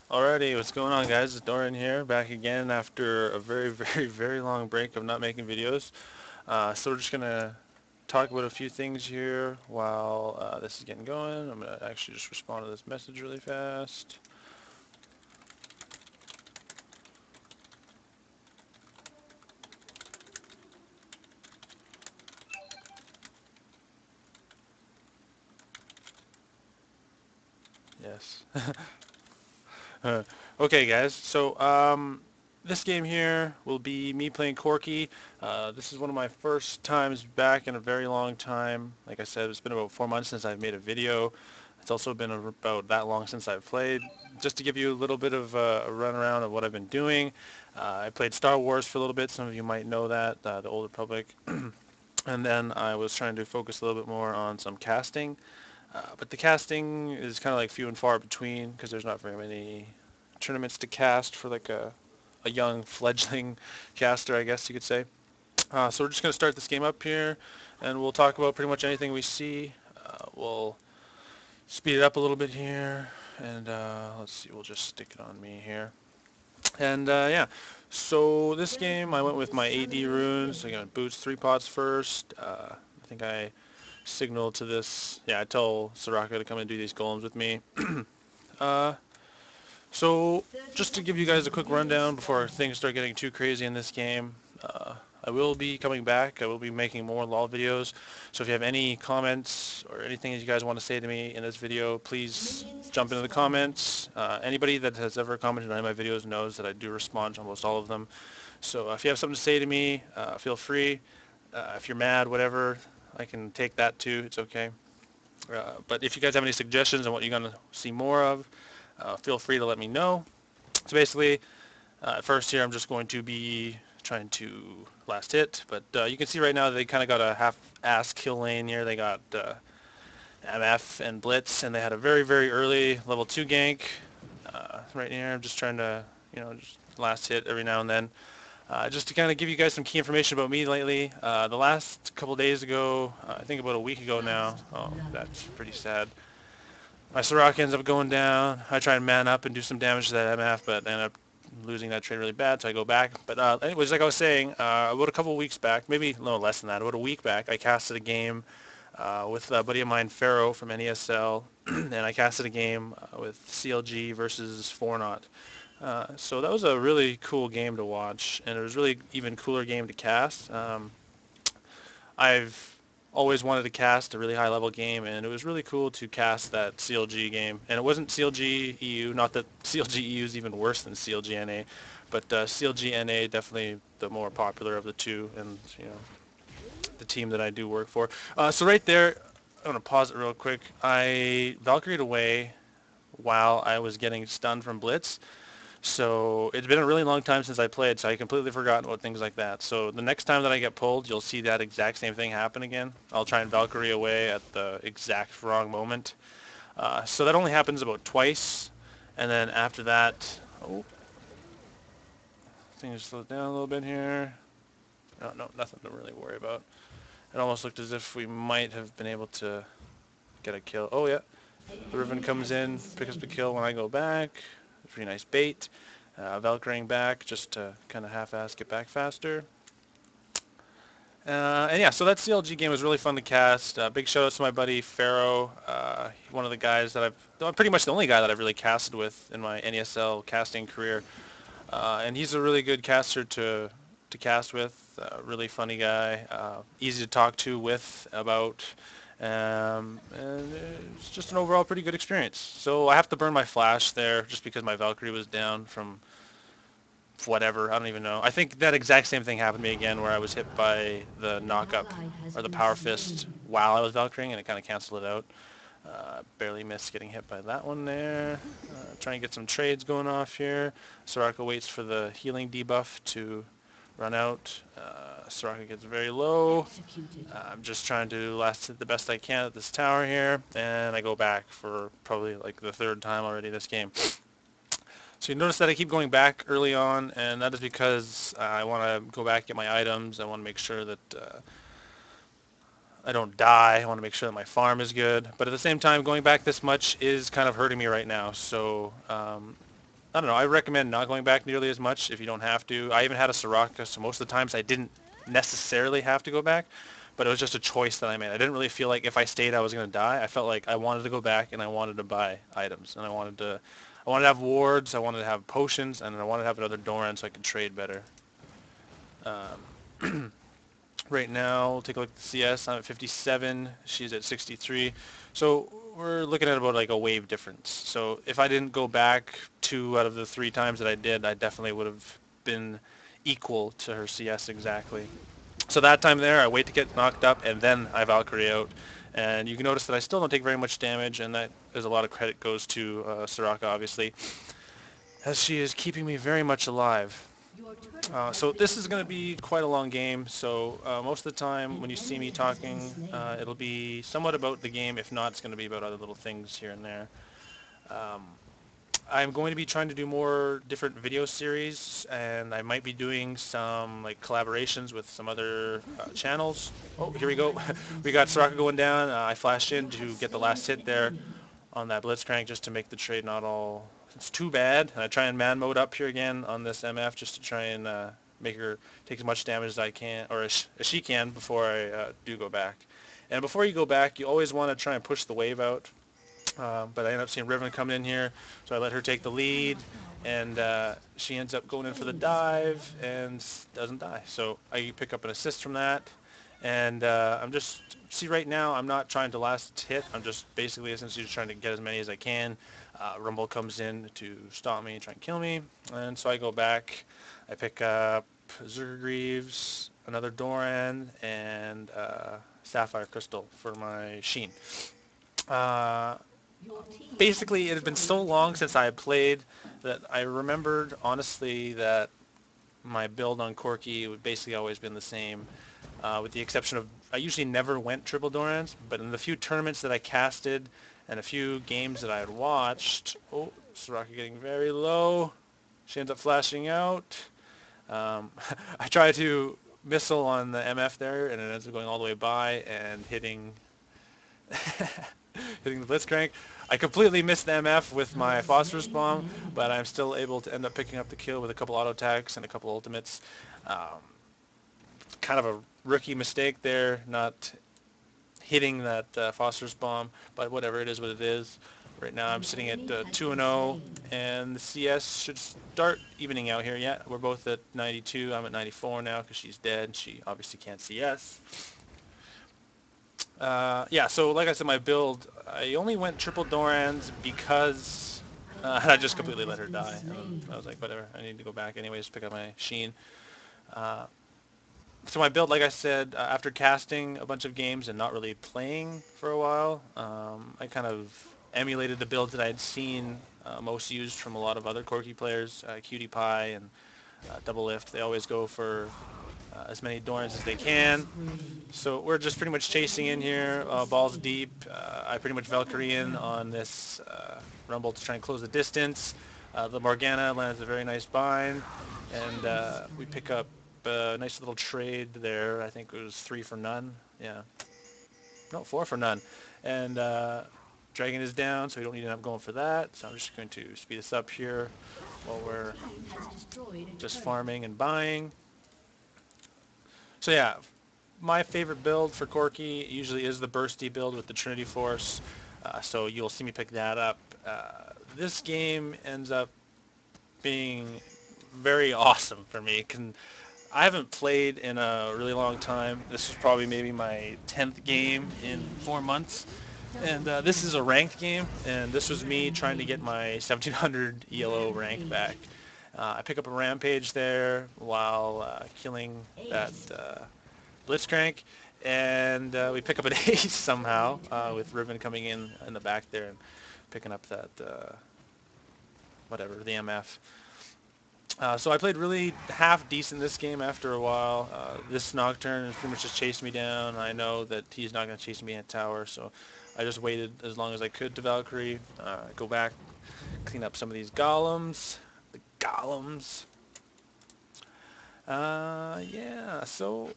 Alrighty, what's going on, guys? It's Dorian here, back again after a very, very long break of not making videos. So we're just gonna talk about a few things here while this is getting going. I'm gonna actually just respond to this message really fast. Yes. Okay, guys. So this game here will be me playing Corki. This is one of my first times back in a very long time. Like I said, it's been about 4 months since I've made a video. It's also been about that long since I've played. Just to give you a little bit of a run around of what I've been doing. I played Star Wars for a little bit. Some of you might know that, the Old Republic. And then I was trying to focus a little bit more on some casting. But the casting is kind of like few and far between because there's not very many tournaments to cast for like a young fledgling caster, I guess you could say. So we're just going to start this game up here, and we'll talk about pretty much anything we see. We'll speed it up a little bit here, and let's see, we'll just stick it on me here. And yeah, so this game I went with my AD runes. I got boots 3 pots first. I think I signal to this. Yeah, I tell Soraka to come and do these golems with me. uh, so just to give you guys a quick rundown before things start getting too crazy in this game, I will be coming back. I will be making more LOL videos. So if you have any comments or anything that you guys want to say to me in this video, please jump into the comments. Anybody that has ever commented on any of my videos knows that I do respond to almost all of them. So if you have something to say to me, feel free. If you're mad, whatever, I can take that too. It's okay. But if you guys have any suggestions on what you're going to see more of, feel free to let me know. So basically, at first here I'm just going to be trying to last hit, but you can see right now they kind of got a half-ass kill lane here. They got MF and Blitz, and they had a very early level 2 gank right here. I'm just trying to, just last hit every now and then. Just to kind of give you guys some key information about me lately, the last couple days ago, I think about a week ago now, oh, that's pretty sad, my Soraka ends up going down. I try and man up and do some damage to that MF, but I end up losing that trade really bad, so I go back. But anyways, like I was saying, about a couple of weeks back, maybe no less than that, about a week back, I casted a game with a buddy of mine, Pharaoh from NESL, and I casted a game with CLG versus Fornot. So that was a really cool game to watch, and it was really even cooler game to cast. I've always wanted to cast a really high level game, and it was really cool to cast that CLG game. And it wasn't CLG EU, not that CLG EU is even worse than CLG NA, but CLG NA definitely the more popular of the two, and the team that I do work for. So right there, I'm gonna pause it real quick. I Valkyrie'd away while I was getting stunned from Blitz. So it's been a really long time since I played, so I completely forgotten about things like that. So the next time that I get pulled, you'll see that exact same thing happen again. I'll try and Valkyrie away at the exact wrong moment. So that only happens about twice, and then after that, oh, things slowed down a little bit here. No, nothing to really worry about. It almost looked as if we might have been able to get a kill. Oh yeah, the Riven comes in, picks up the kill when I go back. Pretty nice bait. Valkyrieing back just to kind of half-ass get back faster. And yeah, so that CLG game was really fun to cast. Big shout out to my buddy Pharaoh, one of the guys that pretty much the only guy that I've really casted with in my NESL casting career. And he's a really good caster to cast with, really funny guy, easy to talk to with about, and it's just an overall pretty good experience. So I have to burn my flash there just because my Valkyrie was down from whatever, I don't even know. I think that exact same thing happened to me again where I was hit by the knock-up or the power fist while I was Valkyring, and it kind of canceled it out. Barely missed getting hit by that one there. Trying to get some trades going off here. Soraka waits for the healing debuff to run out. Soraka gets very low. I'm just trying to last it the best I can at this tower here, and I go back for probably like the third time already this game. So you notice that I keep going back early on, and that is because I want to go back, get my items. I want to make sure that I don't die. I want to make sure that my farm is good. But at the same time, going back this much is kind of hurting me right now. So I don't know. I recommend not going back nearly as much if you don't have to. I even had a Soraka, so most of the times I didn't necessarily have to go back, but it was just a choice that I made. I didn't really feel like if I stayed I was going to die. I felt like I wanted to go back and I wanted to buy items and I wanted to have wards, I wanted to have potions, and I wanted to have another Doran so I could trade better. Right now, we'll take a look at the CS. I'm at 57. She's at 63. So we're looking at about like a wave difference. So if I didn't go back 2 out of the 3 times that I did, I definitely would have been equal to her CS exactly. So that time there, I wait to get knocked up, and then I Valkyrie out. And you can notice that I still don't take very much damage, and that is a lot of credit goes to Soraka, obviously, as she is keeping me very much alive. So this is going to be quite a long game, so most of the time when you see me talking, it'll be somewhat about the game. If not, it's going to be about other little things here and there. Um, I'm going to be trying to do more different video series, and I might be doing some like collaborations with some other channels. Oh, here we go. We got Soraka going down. I flashed in to get the last hit there on that Blitzcrank just to make the trade not all it's too bad. And I try and man mode up here again on this MF just to try and make her take as much damage as I can, or as she can, before I do go back. And before you go back, you always want to try and push the wave out. But I end up seeing Riven come in here, so I let her take the lead, and she ends up going in for the dive and doesn't die. So I pick up an assist from that, and I'm just, see right now, I'm not trying to last hit, I'm just basically essentially just trying to get as many as I can. Rumble comes in to stop me and try and kill me, and so I go back, I pick up Zerga Greaves, another Doran, and Sapphire Crystal for my Sheen. Uh, Basically, it had been so long since I had played that I remembered honestly that my build on Corki would basically always been the same, with the exception of I usually never went triple Dorans, but in the few tournaments that I casted and a few games that I had watched, oh, Soraka getting very low. She ends up flashing out. I try to missile on the MF there, and it ends up going all the way by and hitting hitting the Blitzcrank. I completely missed the MF with my phosphorus bomb, but I'm still able to end up picking up the kill with a couple auto attacks and a couple ultimates. Kind of a rookie mistake there, not hitting that phosphorus bomb, but whatever, it is what it is. Right now I'm sitting at 2-0, and the CS should start evening out here. Yeah, we're both at 92. I'm at 94 now because she's dead. She obviously can't CS. Yeah, so like I said, my build, I only went triple Dorans because I just completely let her die. And I was like, whatever, I need to go back anyways, pick up my Sheen. So my build, like I said, after casting a bunch of games and not really playing for a while, I kind of emulated the builds that I had seen most used from a lot of other Corki players, Cutie Pie and Double Lift. They always go for as many Dorans as they can. So we're just pretty much chasing in here, balls deep. I pretty much Valkyrie in on this Rumble to try and close the distance. The Morgana lands a very nice bind, and we pick up a nice little trade there. I think it was 3 for none. Yeah. No, 4 for none. And Dragon is down, so we don't need to end up going for that. So I'm just going to speed this up here while we're just farming and buying. So yeah, my favorite build for Corki usually is the bursty build with the Trinity Force. So you'll see me pick that up. This game ends up being very awesome for me. I haven't played in a really long time. This is probably maybe my 10th game in 4 months. And this is a ranked game, and this was me trying to get my 1700 ELO rank back. I pick up a Rampage there while killing that Blitzcrank, and we pick up an ace somehow with Riven coming in the back there and picking up that, whatever, the MF. So I played really half decent this game after a while. This Nocturne has pretty much just chased me down. I know that he's not going to chase me in tower, so I just waited as long as I could to Valkyrie. Go back, clean up some of these golems. The golems. Yeah, so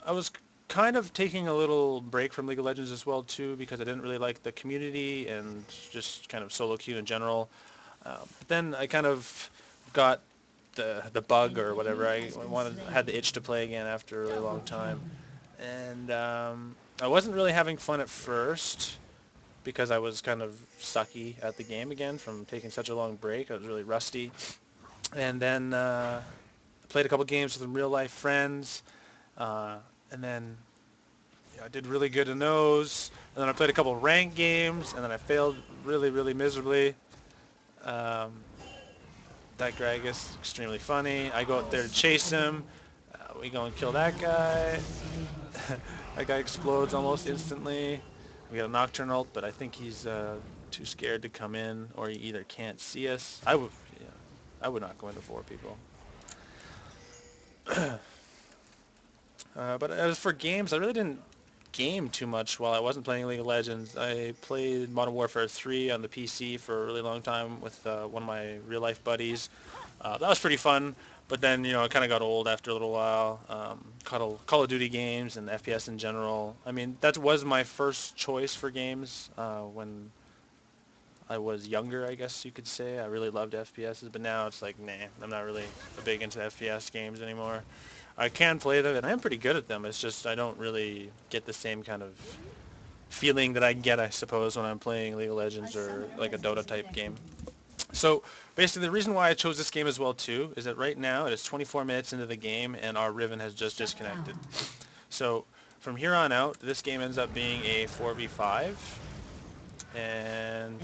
I was kind of taking a little break from League of Legends as well too, because I didn't really like the community and just kind of solo queue in general. But then I kind of got the bug or whatever. I had the itch to play again after a really long time, and I wasn't really having fun at first because I was kind of sucky at the game again from taking such a long break. I was really rusty, and then played a couple games with some real life friends, and then I did really good in those. And then I played a couple ranked games, and then I failed really, really miserably. Um, that Gragas, extremely funny. I go out there to chase him. We go and kill that guy. That guy explodes almost instantly. We got a Nocturne ult, but I think he's too scared to come in, or he either can't see us. Yeah, I would not go into 4 people. But as for games, I really didn't game too much while I wasn't playing League of Legends. I played Modern Warfare 3 on the PC for a really long time with one of my real life buddies. That was pretty fun, but then it kind of got old after a little while. Call of Duty games and FPS in general. I mean, that was my first choice for games when I was younger, I guess you could say. I really loved FPSs, but now it's like, nah, I'm not really big into FPS games anymore. I can play them, and I'm pretty good at them. It's just I don't really get the same kind of feeling that I get, I suppose, when I'm playing League of Legends or like a Dota type game. So basically the reason why I chose this game as well too is that right now it is 24 minutes into the game and our Riven has just disconnected. So from here on out, this game ends up being a 4v5, and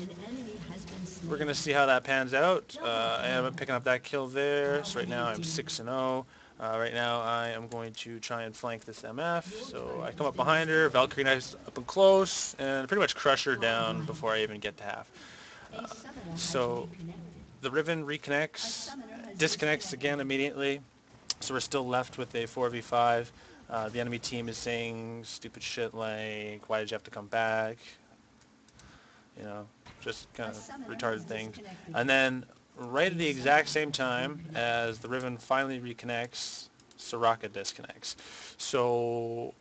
we're going to see how that pans out. I ended up picking up that kill there, so right now I'm 6-0. Right now I am going to try and flank this MF, so I come up behind her, Valkyrie knifes up and close, and pretty much crush her down before I even get to half. So the Riven reconnects, disconnects again immediately, so we're still left with a 4v5. The enemy team is saying stupid shit like, why did you have to come back? Just kind of retarded things. And then right at the exact same time as the Riven finally reconnects, Soraka disconnects. So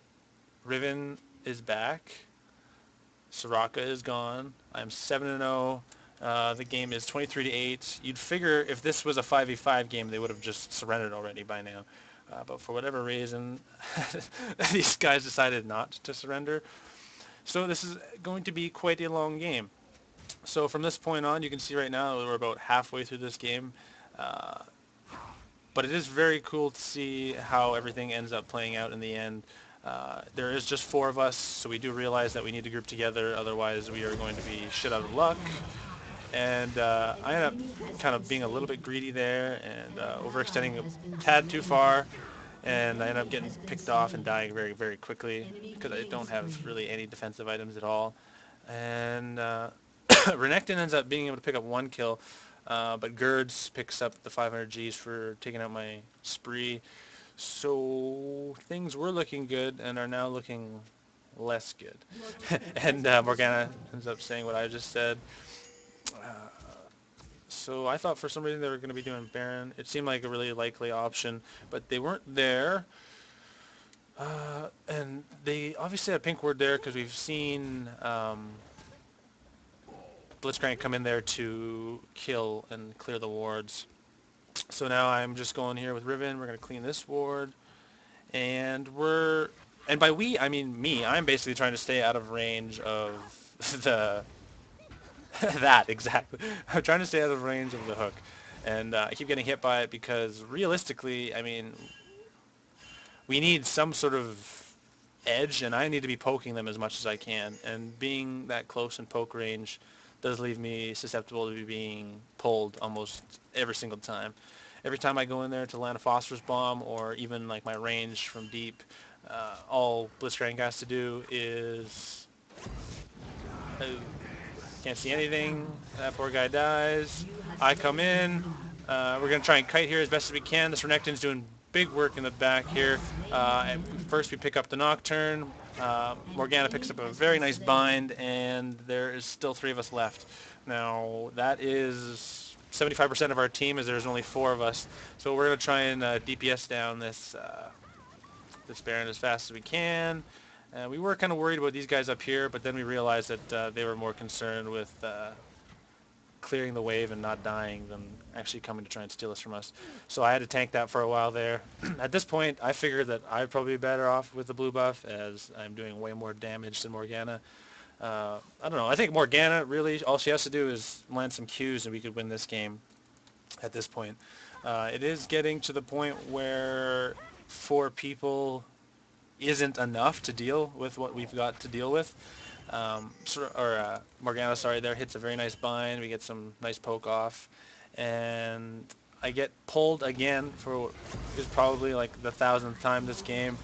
Riven is back. Soraka is gone. I'm 7-0. The game is 23-8. You'd figure if this was a 5v5 game, they would have just surrendered already by now. But for whatever reason, these guys decided not to surrender. So this is going to be quite a long game. So from this point on, you can see right now we're about halfway through this game. But it is very cool to see how everything ends up playing out in the end. There is just 4 of us, so we do realize that we need to group together, otherwise we are going to be shit out of luck. And I end up kind of being a little bit greedy there and overextending a tad too far, and I end up getting picked off and dying very, very quickly because I don't have really any defensive items at all. And Renekton ends up being able to pick up 1 kill, but Gerds picks up the 500 Gs for taking out my spree. So things were looking good and are now looking less good. And Morgana ends up saying what I just said. So I thought for some reason they were going to be doing Baron. It seemed like a really likely option, but they weren't there. And they obviously had pink ward there because we've seen Blitzcrank come in there to kill and clear the wards. So now I'm just going here with Riven. We're going to clean this ward. And by we, I mean me. I'm basically trying to stay out of range of the... that, exactly. I'm trying to stay out of range of the hook. And I keep getting hit by it because realistically, I mean, we need some sort of edge, and I need to be poking them as much as I can. And being that close in poke range does leave me susceptible to being pulled almost every single time. Every time I go in there to land a phosphorus bomb, or even like my range from deep, all Blitzcrank has to do is... can't see anything. That poor guy dies. I come in. We're going to try and kite here as best as we can. This Renekton's doing big work in the back here. First we pick up the Nocturne. Morgana picks up a very nice bind, and there is still 3 of us left. Now that is 75% of our team, as there's only 4 of us. So we're going to try and DPS down this Baron as fast as we can. We were kind of worried about these guys up here, but then we realized that they were more concerned with clearing the wave and not dying than actually coming to try and steal us from us. So I had to tank that for a while there. At this point, I figured that I'd probably be better off with the blue buff, as I'm doing way more damage than Morgana. I don't know. I think Morgana, really, all she has to do is land some Qs and we could win this game at this point. It is getting to the point where 4 people isn't enough to deal with what we've got to deal with. Morgana, sorry, there hits a very nice bind. We get some nice poke off, and I get pulled again for is probably like the 1,000th time this game.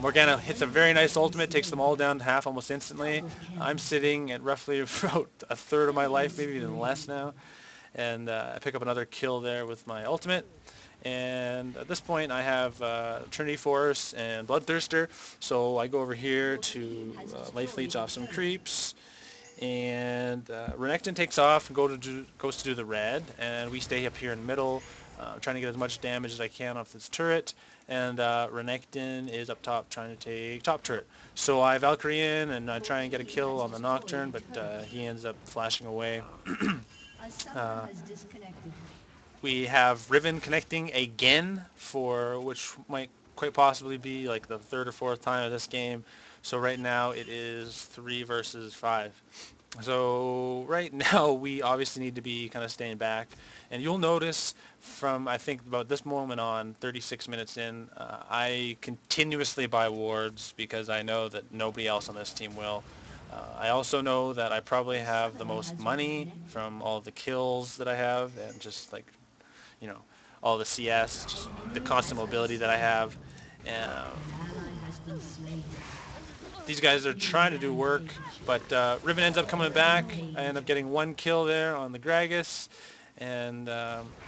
Morgana hits a very nice ultimate, takes them all down to half almost instantly. I'm sitting at roughly about a third of my life, maybe even less now, and I pick up another kill there with my ultimate. And at this point I have Trinity Force and Bloodthirster, so I go over here to Life Leech off some creeps, and Renekton takes off and goes to do the red, and we stay up here in the middle, trying to get as much damage as I can off this turret, and Renekton is up top trying to take top turret. So I Valkyrie in and I try and get a kill on the Nocturne, but he ends up flashing away. We have Riven connecting again, for which might quite possibly be like the 3rd or 4th time of this game. So right now it is 3 versus 5. So right now we obviously need to be kind of staying back. And you'll notice from, I think, about this moment on, 36 minutes in, I continuously buy wards because I know that nobody else on this team will. I also know that I probably have the most money from all the kills that I have, and just like, you know, all the CS, just the constant mobility that I have. These guys are trying to do work, but Riven ends up coming back. I end up getting 1 kill there on the Gragas, and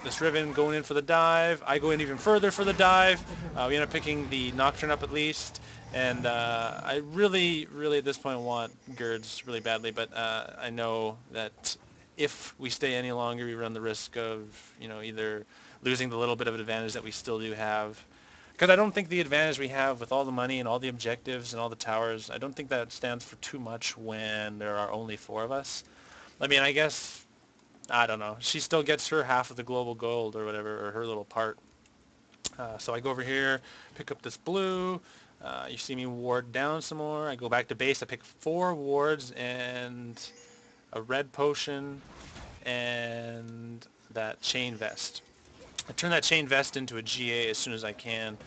this Riven going in for the dive. I go in even further for the dive. We end up picking the Nocturne up at least, and I really, really at this point want Girds really badly, but I know that if we stay any longer, we run the risk of, you know, either losing the little bit of advantage that we still do have. Because I don't think the advantage we have with all the money and all the objectives and all the towers, I don't think that stands for too much when there are only 4 of us. I mean, I guess, I don't know. She still gets her half of the global gold or whatever, or her little part. So I go over here, pick up this blue. You see me ward down some more. I go back to base. I pick 4 wards and a red potion and that chain vest. I turn that chain vest into a GA as soon as I can,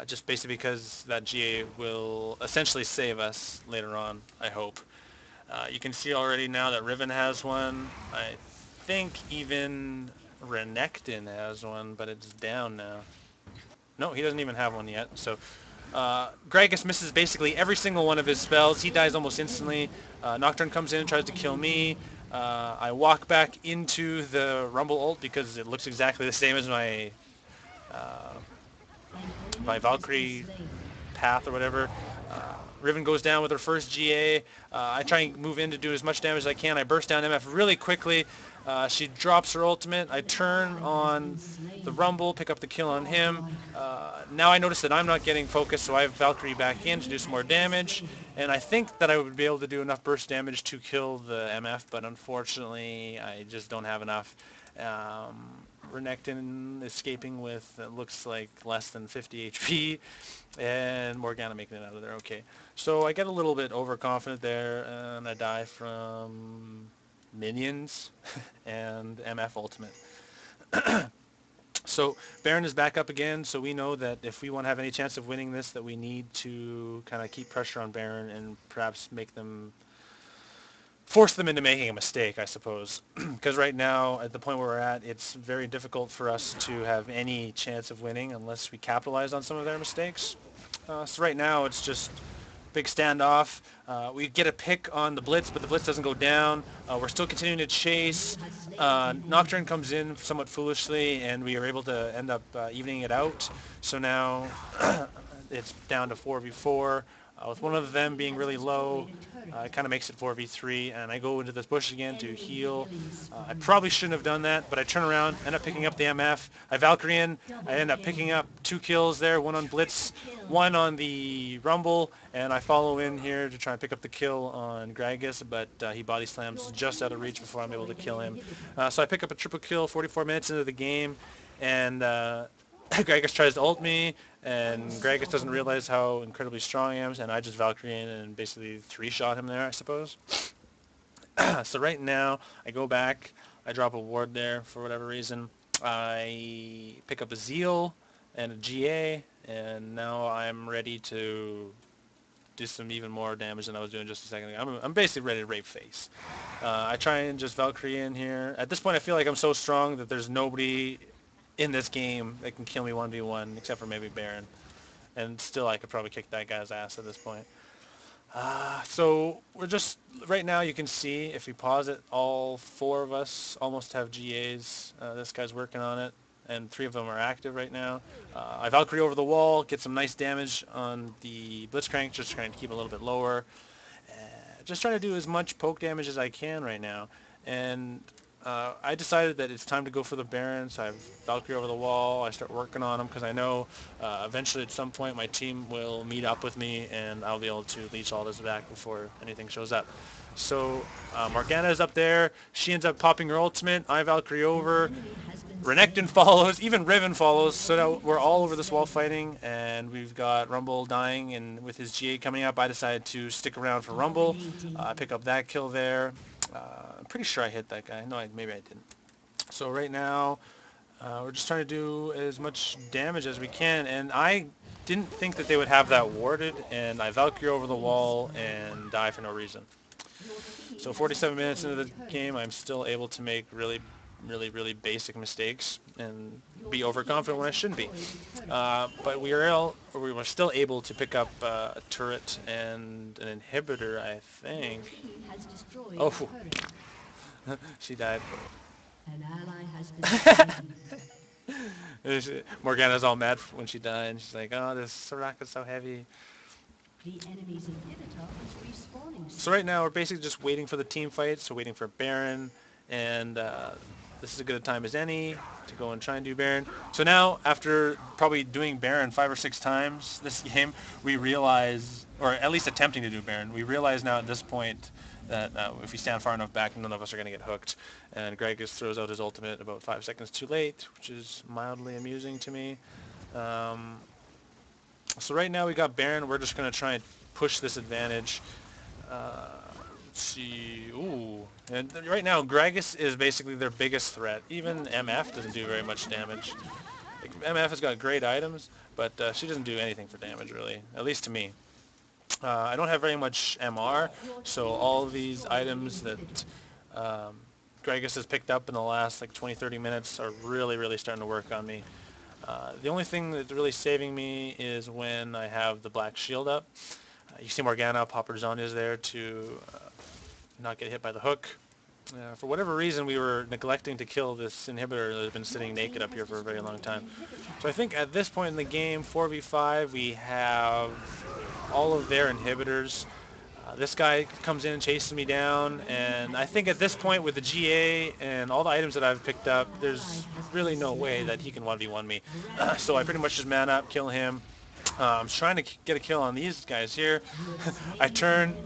just basically because that GA will essentially save us later on, I hope. You can see already now that Riven has one. I think even Renekton has one, but it's down now. No, he doesn't even have one yet. So Gragas misses basically every single one of his spells. He dies almost instantly. Nocturne comes in and tries to kill me. I walk back into the Rumble ult because it looks exactly the same as my Valkyrie path or whatever. Riven goes down with her first GA. I try and move in to do as much damage as I can. I burst down MF really quickly. She drops her ultimate. I turn on the Rumble, pick up the kill on him. Now I notice that I'm not getting focused, so I have Valkyrie back in to do some more damage. And I think that I would be able to do enough burst damage to kill the MF, but unfortunately I just don't have enough. Renekton escaping with, it looks like, less than 50 HP, and Morgana making it out of there. Okay, so I get a little bit overconfident there, and I die from minions and MF ultimate. So Baron is back up again, so we know that if we want to have any chance of winning this, that we need to kind of keep pressure on Baron and perhaps force them into making a mistake, I suppose. Because right now, at the point where we're at, it's very difficult for us to have any chance of winning unless we capitalize on some of their mistakes. So right now, it's just big standoff. We get a pick on the Blitz, but the Blitz doesn't go down. We're still continuing to chase. Nocturne comes in somewhat foolishly, and we are able to end up evening it out. So now it's down to 4v4. With one of them being really low, it kind of makes it 4v3, and I go into this bush again to heal. I probably shouldn't have done that, but I turn around, end up picking up the MF. I Valkyrie in. I end up picking up 2 kills there, one on Blitz, one on the Rumble, and I follow in here to try and pick up the kill on Gragas, but he body slams just out of reach before I'm able to kill him. So I pick up a triple kill 44 minutes into the game, and Gragas tries to ult me, and Gragas doesn't realize how incredibly strong I am, and I just Valkyrie in and basically 3-shot him there, I suppose. So right now, I go back, I drop a ward there for whatever reason. I pick up a Zeal and a GA, and now I'm ready to do some even more damage than I was doing just a second ago. I'm basically ready to rape face. I try and just Valkyrie in here. At this point, I feel like I'm so strong that there's nobody in this game that can kill me 1v1 except for maybe Baron. And still, I could probably kick that guy's ass at this point. So we're just, right now you can see, if we pause it, all 4 of us almost have GAs. This guy's working on it, and 3 of them are active right now. I Valkyrie over the wall, get some nice damage on the Blitzcrank, just trying to keep it a little bit lower. Just trying to do as much poke damage as I can right now. And I decided that it's time to go for the Baron, so I Valkyrie over the wall. I start working on him because I know eventually at some point my team will meet up with me and I'll be able to leech all this back before anything shows up. So Morgana is up there. She ends up popping her ultimate. I Valkyrie over. Renekton follows, even Riven follows, so now we're all over this wall fighting, and we've got Rumble dying, and with his GA coming up, I decided to stick around for Rumble. I pick up that kill there. I'm pretty sure I hit that guy. No, maybe I didn't. So right now, we're just trying to do as much damage as we can, and I didn't think that they would have that warded, and I Valkyrie over the wall and die for no reason. So 47 minutes into the game, I'm still able to make really basic mistakes and be overconfident when I shouldn't be. But we were still able to pick up a turret and an inhibitor, I think. Oh, she died. Morgana's all mad when she died, and she's like, "Oh, this Soraka's so heavy." So right now we're basically just waiting for the team fight, so waiting for Baron, and this is as good a time as any to go and try and do Baron. So now, after probably doing Baron 5 or 6 times this game, we realize, or at least attempting to do Baron, we realize now at this point that if we stand far enough back, none of us are going to get hooked. And Gragas throws out his ultimate about 5 seconds too late, which is mildly amusing to me. So right now we got Baron. We're just going to try and push this advantage. Let's see. Ooh. And right now, Gragas is basically their biggest threat. Even MF doesn't do very much damage. Like, MF has got great items, but she doesn't do anything for damage, really. At least to me. I don't have very much MR, so all of these items that Gragas has picked up in the last like 20-30 minutes are really starting to work on me. The only thing that's really saving me is when I have the black shield up. You see Morgana pop her Zonias there to not get hit by the hook. For whatever reason, we were neglecting to kill this inhibitor that has been sitting naked up here for a very long time. So I think at this point in the game, 4v5, we have all of their inhibitors. This guy comes in and chases me down, and I think at this point with the GA and all the items that I've picked up, there's really no way that he can 1v1 me. So I pretty much just man up, kill him. I'm trying to get a kill on these guys here. I turn.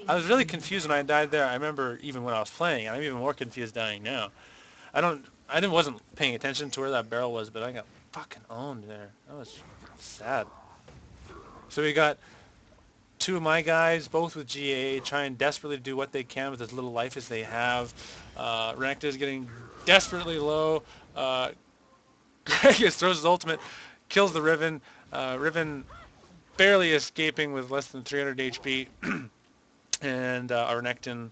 I was really confused when I died there. I remember even when I was playing, I'm even more confused dying now. I wasn't paying attention to where that barrel was, but I got fucking owned there. That was sad. So we got 2 of my guys, both with GA, trying desperately to do what they can with as little life as they have. Renekton is getting desperately low. Gragas throws his ultimate, kills the Riven. Riven barely escaping with less than 300 HP. And our Renekton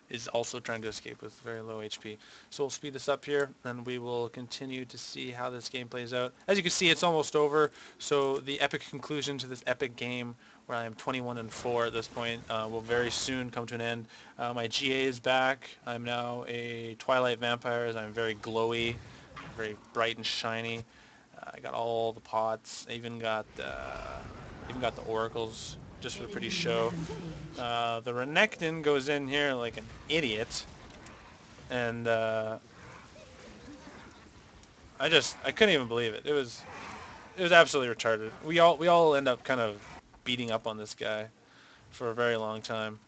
is also trying to escape with very low HP. So we'll speed this up here, and we will continue to see how this game plays out. As you can see, it's almost over. So the epic conclusion to this epic game, where I am 21-4 at this point, will very soon come to an end. My GA is back. I'm now a Twilight Vampire, as I'm very glowy, very bright and shiny. I got all the pots. I even got the oracles just for the pretty show. The Renekton goes in here like an idiot, and I couldn't even believe it. It was absolutely retarded. We all end up kind of beating up on this guy for a very long time,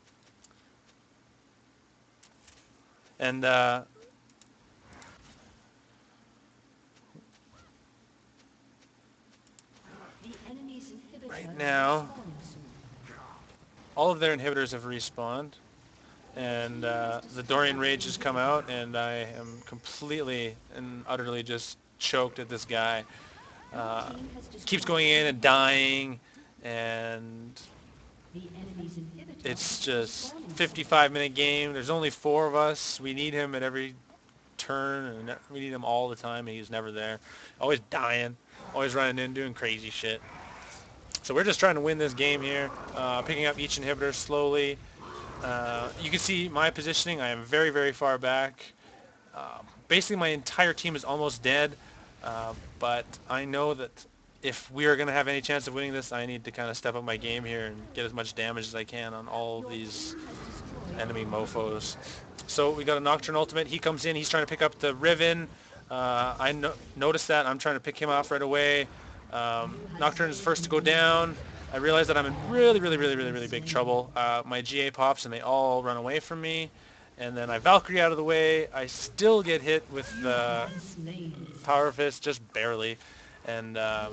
and right now all of their inhibitors have respawned, and the Dorian Rage has come out, and I am completely and utterly just choked at this guy. Uh, Keeps going in and dying, and it's just 55-minute game. There's only 4 of us. We need him at every turn, and we need him all the time, and he's never there. Always dying, always running in, doing crazy shit. So we're just trying to win this game here, picking up each inhibitor slowly. You can see my positioning. I am very, very far back. Basically, my entire team is almost dead, but I know that if we are going to have any chance of winning this, I need to kind of step up my game here and get as much damage as I can on all these enemy mofos. So we got a Nocturne ultimate. He comes in. He's trying to pick up the Riven. Noticed that. I'm trying to pick him off right away. Nocturne is the first to go down. I realize that I'm in really, really, really, really, really big trouble. My GA pops and they all run away from me. And then I Valkyrie out of the way. I still get hit with the Power Fist, just barely. And I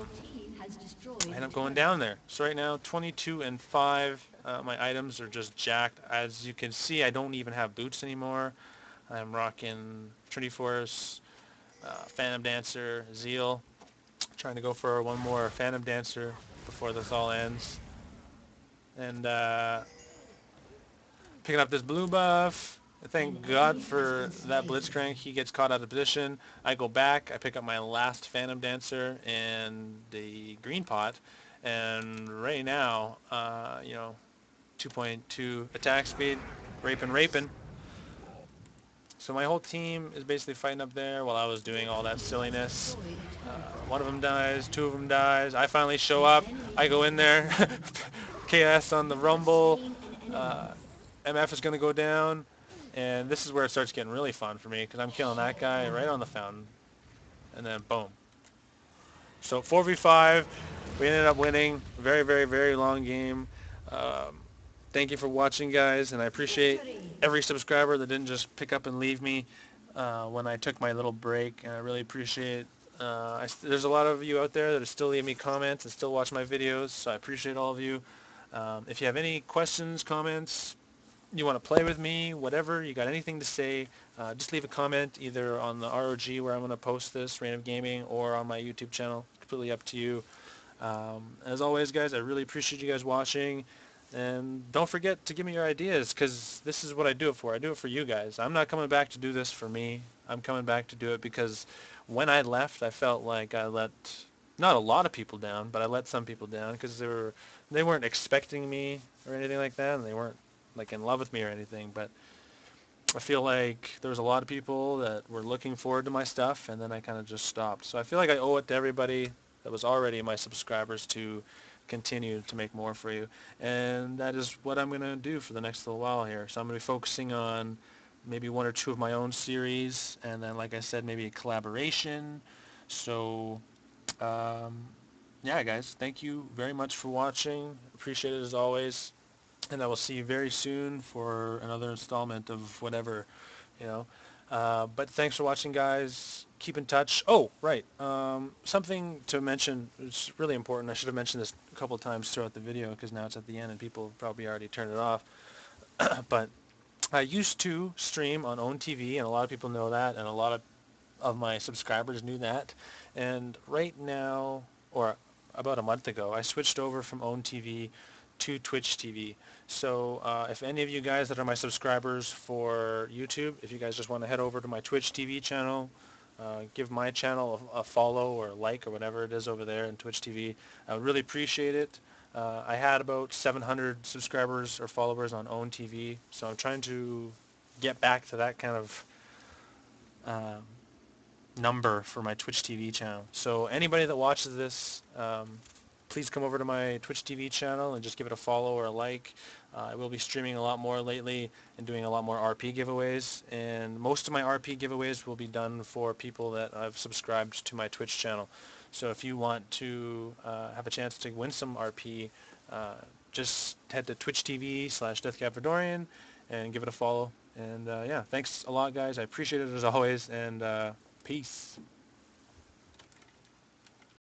end up going down there. So right now, 22 and 5. My items are just jacked. As you can see, I don't even have boots anymore. I'm rocking Trinity Force, Phantom Dancer, Zeal. Trying to go for one more Phantom Dancer before this all ends. And picking up this blue buff. Thank God for that Blitzcrank. He gets caught out of position. I go back. I pick up my last Phantom Dancer and the green pot. And right now, 2.2 attack speed, raping. So my whole team is basically fighting up there while I was doing all that silliness. One of them dies, 2 of them dies. I finally show up. I go in there. KS on the Rumble. MF is going to go down. And this is where it starts getting really fun for me because I'm killing that guy right on the fountain. And then boom. So 4v5. We ended up winning. Very, very, very long game. Thank you for watching, guys, and I appreciate every subscriber that didn't just pick up and leave me when I took my little break, and I really appreciate there's a lot of you out there that are still leaving me comments and still watch my videos, so I appreciate all of you. If you have any questions, comments, you want to play with me, whatever, you got anything to say, just leave a comment either on the ROG where I'm going to post this, Reign of Gaming, or on my YouTube channel. Completely up to you. As always, guys, I really appreciate you guys watching. And don't forget to give me your ideas, because this is what I do it for. I do it for you guys. I'm not coming back to do this for me. I'm coming back to do it because when I left, I felt like I let, not a lot of people down, but I let some people down because they weren't expecting me or anything like that, and they weren't like in love with me or anything. But I feel like there was a lot of people that were looking forward to my stuff, and then I kind of just stopped. So I feel like I owe it to everybody that was already my subscribers to continue to make more for you, and that is what I'm going to do for the next little while here. So I'm going to be focusing on maybe 1 or 2 of my own series, and then, like I said, maybe a collaboration. So yeah, guys, thank you very much for watching. Appreciate it as always, and I will see you very soon for another installment of whatever, you know. But thanks for watching, guys. Keep in touch. Oh, right. Something to mention. It's really important. I should have mentioned this a couple of times throughout the video because now it's at the end and people probably already turned it off. But I used to stream on OWN TV, and a lot of people know that, and a lot of my subscribers knew that. And right now, or about a month ago, I switched over from OWN TV to Twitch TV. So if any of you guys that are my subscribers for YouTube, if you guys just want to head over to my Twitch TV channel, give my channel a follow or like or whatever it is over there in Twitch TV, I would really appreciate it. I had about 700 subscribers or followers on OWN TV, so I'm trying to get back to that kind of number for my Twitch TV channel. So anybody that watches this, please come over to my Twitch TV channel and just give it a follow or a like. I will be streaming a lot more lately and doing a lot more RP giveaways, and most of my RP giveaways will be done for people that I've subscribed to my Twitch channel. So if you want to have a chance to win some RP, uh, just head to Twitch TV/DeathCapVerdorian and give it a follow. And yeah, thanks a lot, guys. I appreciate it as always, and peace.